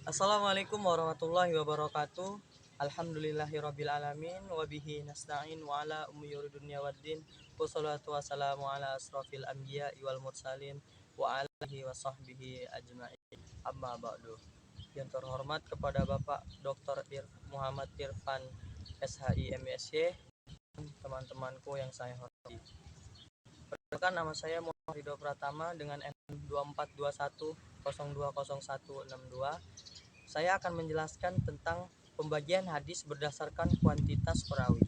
Assalamualaikum warahmatullahi wabarakatuh. Alhamdulillahirabbil alamin wa bihi nasta'in wa ala umuri dunya waddin. Wassalatu wassalamu ala asrofil anbiya wal mursalin wa alihi wa sahbihi ajma'in. Amma ba'du. Yang terhormat kepada Bapak Dr. Muhammad Irfan SHI MSc, teman-temanku yang saya hormati. Perkenalkan, nama saya Muhammad Ridho Pratama dengan NIM 2421020162. Saya akan menjelaskan tentang pembagian hadis berdasarkan kuantitas perawi.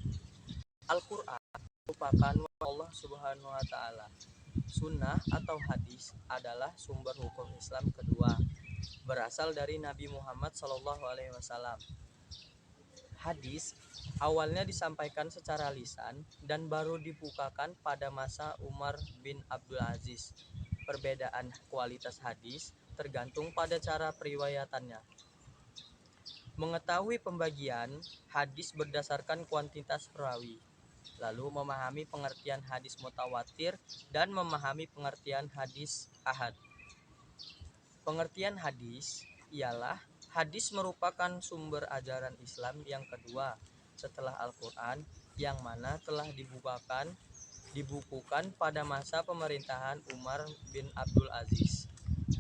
Al-Quran merupakan Allah Subhanahu wa Ta'ala. Sunnah atau hadis adalah sumber hukum Islam kedua, berasal dari Nabi Muhammad SAW. Hadis awalnya disampaikan secara lisan dan baru dibukakan pada masa Umar bin Abdul Aziz. Perbedaan kualitas hadis tergantung pada cara periwayatannya. Mengetahui pembagian hadis berdasarkan kuantitas perawi, lalu memahami pengertian hadis mutawatir dan memahami pengertian hadis ahad. Pengertian hadis ialah hadis merupakan sumber ajaran Islam yang kedua setelah Al-Quran, yang mana telah dibukukan pada masa pemerintahan Umar bin Abdul Aziz,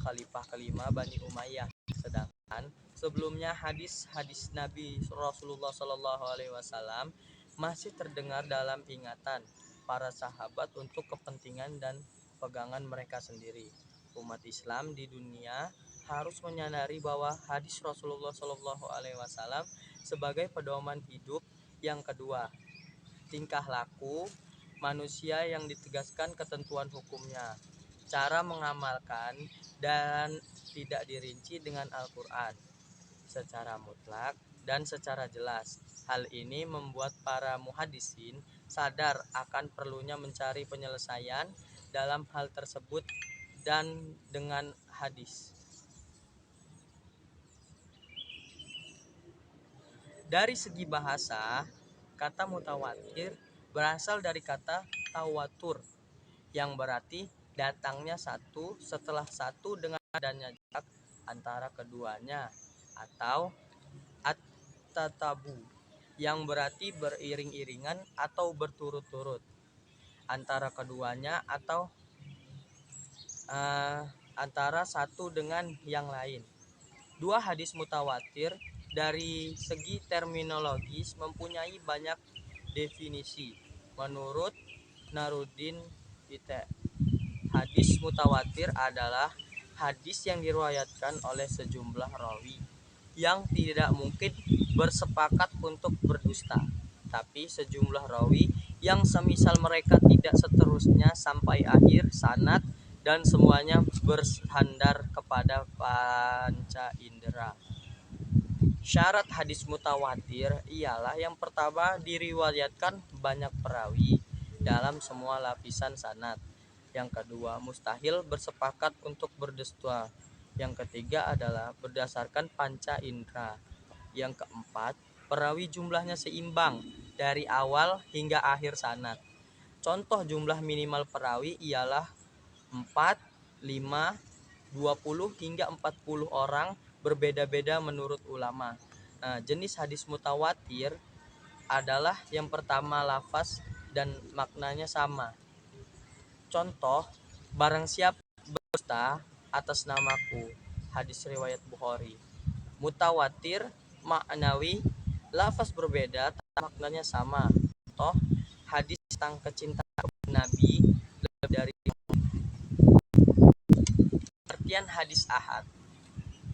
khalifah kelima Bani Umayyah. Sedangkan sebelumnya hadis-hadis Nabi Rasulullah SAW masih terdengar dalam ingatan para sahabat untuk kepentingan dan pegangan mereka sendiri. Umat Islam di dunia harus menyadari bahwa hadis Rasulullah SAW sebagai pedoman hidup yang kedua, tingkah laku manusia yang ditegaskan ketentuan hukumnya, cara mengamalkan, dan tidak dirinci dengan Al-Quran secara mutlak dan secara jelas. Hal ini membuat para muhaddisin sadar akan perlunya mencari penyelesaian dalam hal tersebut dan dengan hadis. Dari segi bahasa, kata mutawatir berasal dari kata tawatur, yang berarti datangnya satu setelah satu dengan adanya jarak antara keduanya, atau at-tatabu, yang berarti beriring-iringan atau berturut-turut antara keduanya, atau antara satu dengan yang lain. Dua hadis mutawatir dari segi terminologis mempunyai banyak definisi. Menurut Narudin Ite, hadis mutawatir adalah hadis yang diriwayatkan oleh sejumlah rawi yang tidak mungkin bersepakat untuk berdusta, tapi sejumlah rawi yang semisal mereka tidak seterusnya sampai akhir sanad dan semuanya bersandar kepada panca indera. Syarat hadis mutawatir ialah yang pertama, diriwayatkan banyak perawi dalam semua lapisan sanad. Yang kedua, mustahil bersepakat untuk berdusta. Yang ketiga adalah berdasarkan panca indera. Yang keempat, perawi jumlahnya seimbang dari awal hingga akhir sanad. Contoh jumlah minimal perawi ialah 4, 5, 20 hingga 40 orang, berbeda-beda menurut ulama. Jenis hadis mutawatir adalah yang pertama, lafaz dan maknanya sama. Contoh, barang siapa berdusta atas namaku, hadis riwayat Bukhari. Mutawatir maknawi, lafaz berbeda tapi maknanya sama. Contoh, hadis tentang kecintaan Nabi lebih dari. Pengertian hadis ahad.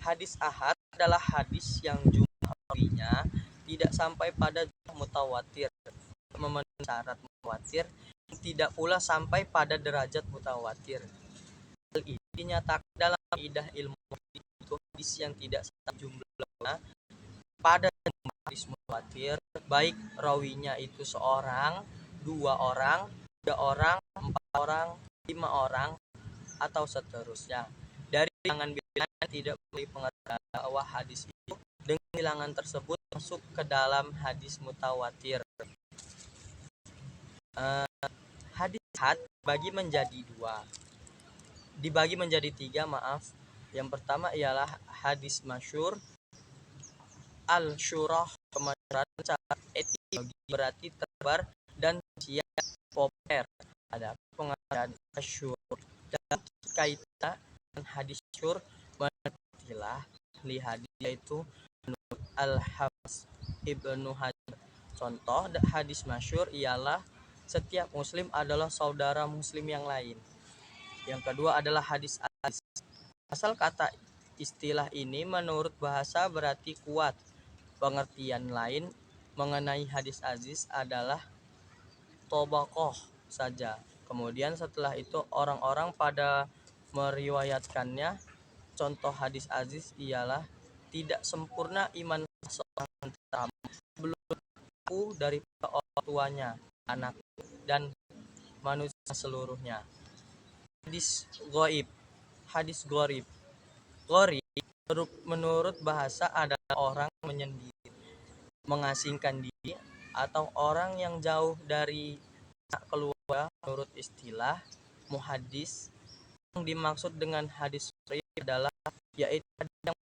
Hadis ahad adalah hadis yang jumlah rawinya tidak sampai pada jumlah mutawatir, memenuhi syarat mutawatir, tidak pula sampai pada derajat mutawatir. Hal ini dinyatakan dalam kaidah ilmu itu hadis yang tidak sama jumlahnya pada jumlah hadis mutawatir, baik rawinya itu seorang, dua orang, tiga orang, empat orang, lima orang, atau seterusnya. Dari bilangan-bilangan tidak boleh pengertian bahwa hadis itu dengan bilangan tersebut masuk ke dalam hadis mutawatir. Hadis ahad dibagi menjadi tiga. Yang pertama ialah hadis masyhur, Al-syurah kemasyarakat secara etimologi berarti terbar dan siap populer. Ada pengertian asyur dalam kaitan dengan hadis syur menartilah ahli hadis yaitu menurut Al-Hafiz Ibnu Hajar. Contoh hadis masyhur ialah setiap muslim adalah saudara muslim yang lain. Yang kedua adalah hadis aziz. Asal kata istilah ini menurut bahasa berarti kuat. Pengertian lain mengenai hadis aziz adalah tobakoh saja. Kemudian setelah itu orang-orang pada meriwayatkannya. Contoh hadis aziz ialah tidak sempurna iman seorang tetapi belum aku dari orang tuanya, anak dan manusia seluruhnya. Hadis ghaib. Hadis gharib. Gharib menurut bahasa adalah orang menyendiri, mengasingkan diri atau orang yang jauh dari keluarga. Menurut istilah muhaddis, yang dimaksud dengan hadis gharib adalah yaitu yang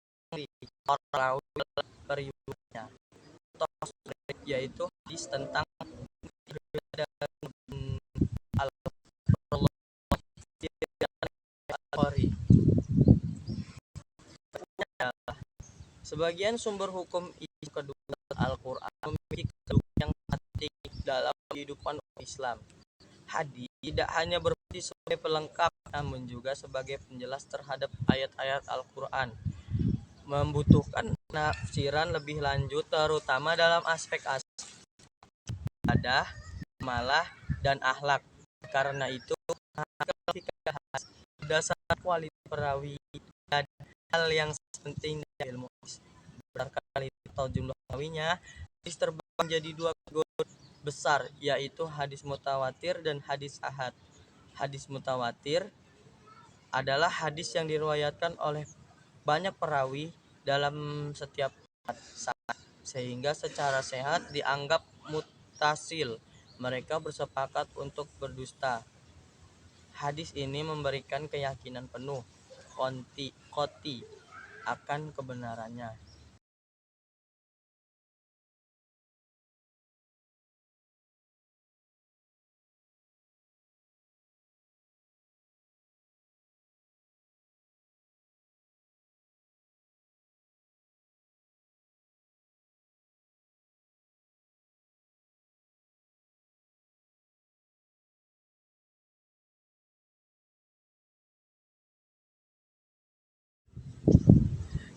orang periwayatnya. Yaitu hadis tentang sebagian sumber hukum itu kedua Al-Quran memiliki kedudukan yang penting dalam kehidupan Islam. Hadis tidak hanya berfungsi sebagai pelengkap, namun juga sebagai penjelas terhadap ayat-ayat Al-Quran. Membutuhkan penafsiran lebih lanjut, terutama dalam aspek-aspek ibadah, malah, dan akhlak. Karena itu, berdasarkan kualitas perawi dan hal yang penting dari ilmu berdasarkan atau jumlah perawinya, hadis terbagi menjadi dua kategori besar, yaitu hadis mutawatir dan hadis ahad. Hadis mutawatir adalah hadis yang diriwayatkan oleh banyak perawi dalam setiap saat, sehingga secara sehat dianggap mutasil. Mereka bersepakat untuk berdusta. Hadis ini memberikan keyakinan penuh qoti akan kebenarannya.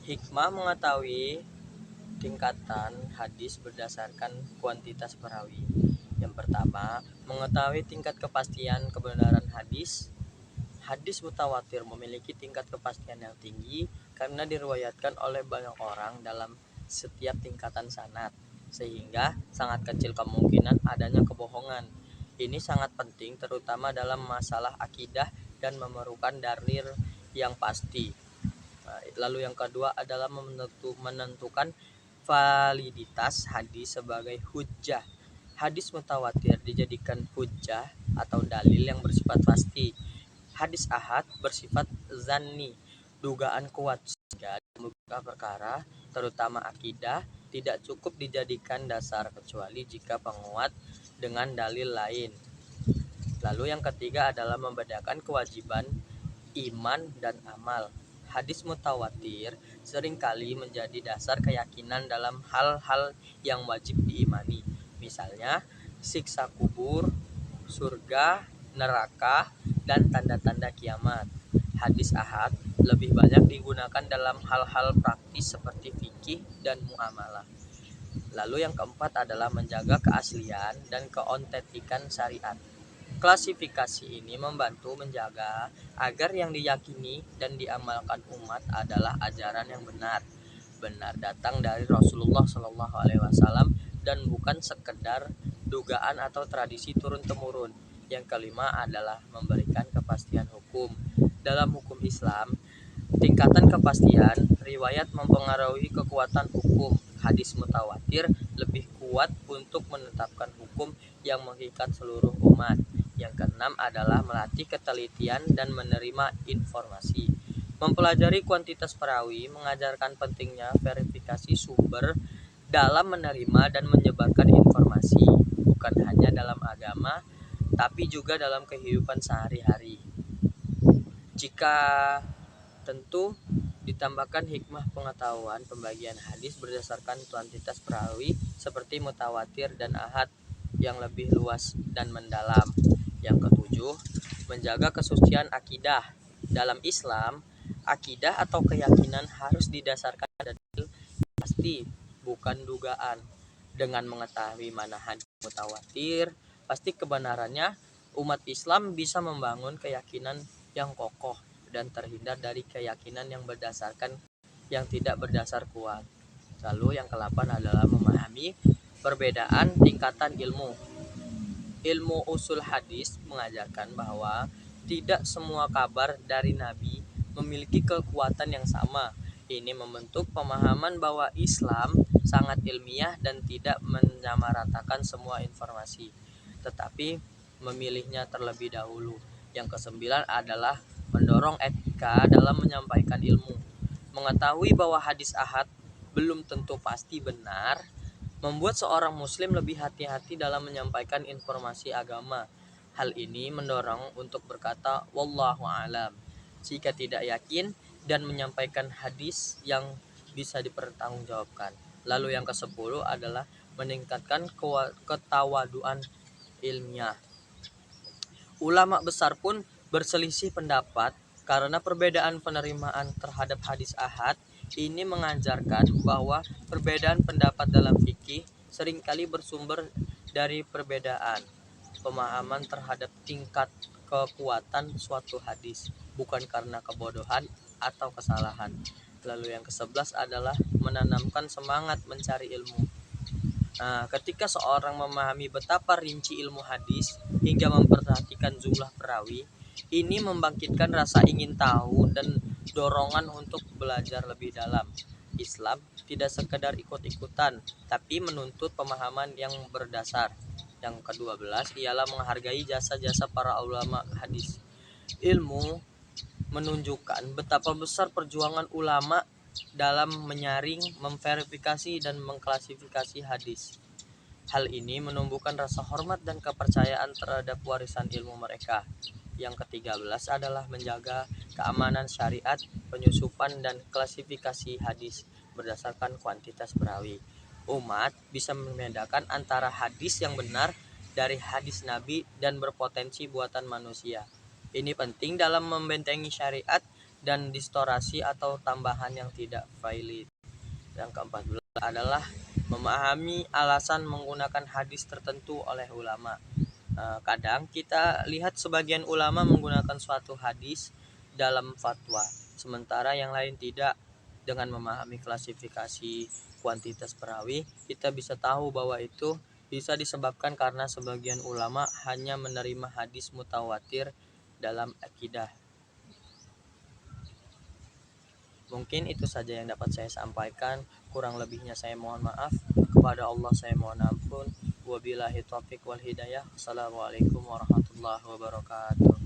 Hikmah mengetahui tingkatan hadis berdasarkan kuantitas perawi. Yang pertama, mengetahui tingkat kepastian kebenaran hadis. Hadis mutawatir memiliki tingkat kepastian yang tinggi karena diriwayatkan oleh banyak orang dalam setiap tingkatan sanad, sehingga sangat kecil kemungkinan adanya kebohongan. Ini sangat penting terutama dalam masalah akidah dan memerlukan dalil yang pasti. Lalu yang kedua adalah menentukan validitas hadis sebagai hujjah. Hadis mutawatir dijadikan hujjah atau dalil yang bersifat pasti. Hadis ahad bersifat zanni, dugaan kuat, sehingga beberapa perkara, terutama akidah, tidak cukup dijadikan dasar kecuali jika penguat dengan dalil lain. Lalu yang ketiga adalah membedakan kewajiban iman dan amal. Hadis mutawatir seringkali menjadi dasar keyakinan dalam hal-hal yang wajib diimani. Misalnya, siksa kubur, surga, neraka, dan tanda-tanda kiamat. Hadis ahad lebih banyak digunakan dalam hal-hal praktis seperti fikih dan muamalah. Lalu yang keempat adalah menjaga keaslian dan keautentikan syariat. Klasifikasi ini membantu menjaga agar yang diyakini dan diamalkan umat adalah ajaran yang benar datang dari Rasulullah SAW dan bukan sekedar dugaan atau tradisi turun-temurun. Yang kelima adalah memberikan kepastian hukum. Dalam hukum Islam, tingkatan kepastian riwayat mempengaruhi kekuatan hukum. Hadis mutawatir lebih kuat untuk menetapkan hukum yang mengikat seluruh umat. Yang keenam adalah melatih ketelitian dan menerima informasi. Mempelajari kuantitas perawi mengajarkan pentingnya verifikasi sumber dalam menerima dan menyebarkan informasi, bukan hanya dalam agama, tapi juga dalam kehidupan sehari-hari. Jika tentu ditambahkan hikmah pengetahuan pembagian hadis berdasarkan kuantitas perawi seperti mutawatir dan ahad yang lebih luas dan mendalam. Yang ketujuh, menjaga kesucian akidah. Dalam Islam, akidah atau keyakinan harus didasarkan dalil pasti, bukan dugaan. Dengan mengetahui mana hadis mutawatir, pasti kebenarannya, umat Islam bisa membangun keyakinan yang kokoh dan terhindar dari keyakinan yang tidak berdasar kuat. Lalu yang ke-8 adalah memahami perbedaan tingkatan ilmu. Ilmu usul hadis mengajarkan bahwa tidak semua kabar dari Nabi memiliki kekuatan yang sama. Ini membentuk pemahaman bahwa Islam sangat ilmiah dan tidak menyamaratakan semua informasi, tetapi memilihnya terlebih dahulu. Yang ke-9 adalah mendorong etika dalam menyampaikan ilmu. Mengetahui bahwa hadis ahad belum tentu pasti benar membuat seorang muslim lebih hati-hati dalam menyampaikan informasi agama. Hal ini mendorong untuk berkata wallahu alam jika tidak yakin dan menyampaikan hadis yang bisa dipertanggungjawabkan. Lalu yang ke-10 adalah meningkatkan ketawaduan ilmiah. Ulama besar pun berselisih pendapat karena perbedaan penerimaan terhadap hadis ahad. Ini mengajarkan bahwa perbedaan pendapat dalam fikih seringkali bersumber dari perbedaan pemahaman terhadap tingkat kekuatan suatu hadis, bukan karena kebodohan atau kesalahan. Lalu yang ke-11 adalah menanamkan semangat mencari ilmu. Nah, ketika seorang memahami betapa rinci ilmu hadis hingga memperhatikan jumlah perawi, ini membangkitkan rasa ingin tahu dan dorongan untuk belajar lebih dalam. Islam tidak sekedar ikut-ikutan, tapi menuntut pemahaman yang berdasar. Yang ke-12 ialah menghargai jasa-jasa para ulama hadis. Ilmu menunjukkan betapa besar perjuangan ulama dalam menyaring, memverifikasi, dan mengklasifikasi hadis. Hal ini menumbuhkan rasa hormat dan kepercayaan terhadap warisan ilmu mereka. Yang ke-13 adalah menjaga keamanan syariat, penyusupan dan klasifikasi hadis berdasarkan kuantitas perawi. Umat bisa membedakan antara hadis yang benar dari hadis Nabi dan berpotensi buatan manusia. Ini penting dalam membentengi syariat dan distorsi atau tambahan yang tidak valid. Yang ke-14 adalah memahami alasan menggunakan hadis tertentu oleh ulama. Kadang kita lihat sebagian ulama menggunakan suatu hadis dalam fatwa, sementara yang lain tidak. Dengan memahami klasifikasi kuantitas perawi, kita bisa tahu bahwa itu bisa disebabkan karena sebagian ulama hanya menerima hadis mutawatir dalam akidah. Mungkin itu saja yang dapat saya sampaikan. Kurang lebihnya saya mohon maaf. Kepada Allah saya mohon ampun. Wabillahi taufiq wal hidayah. Assalamualaikum warahmatullahi wabarakatuh.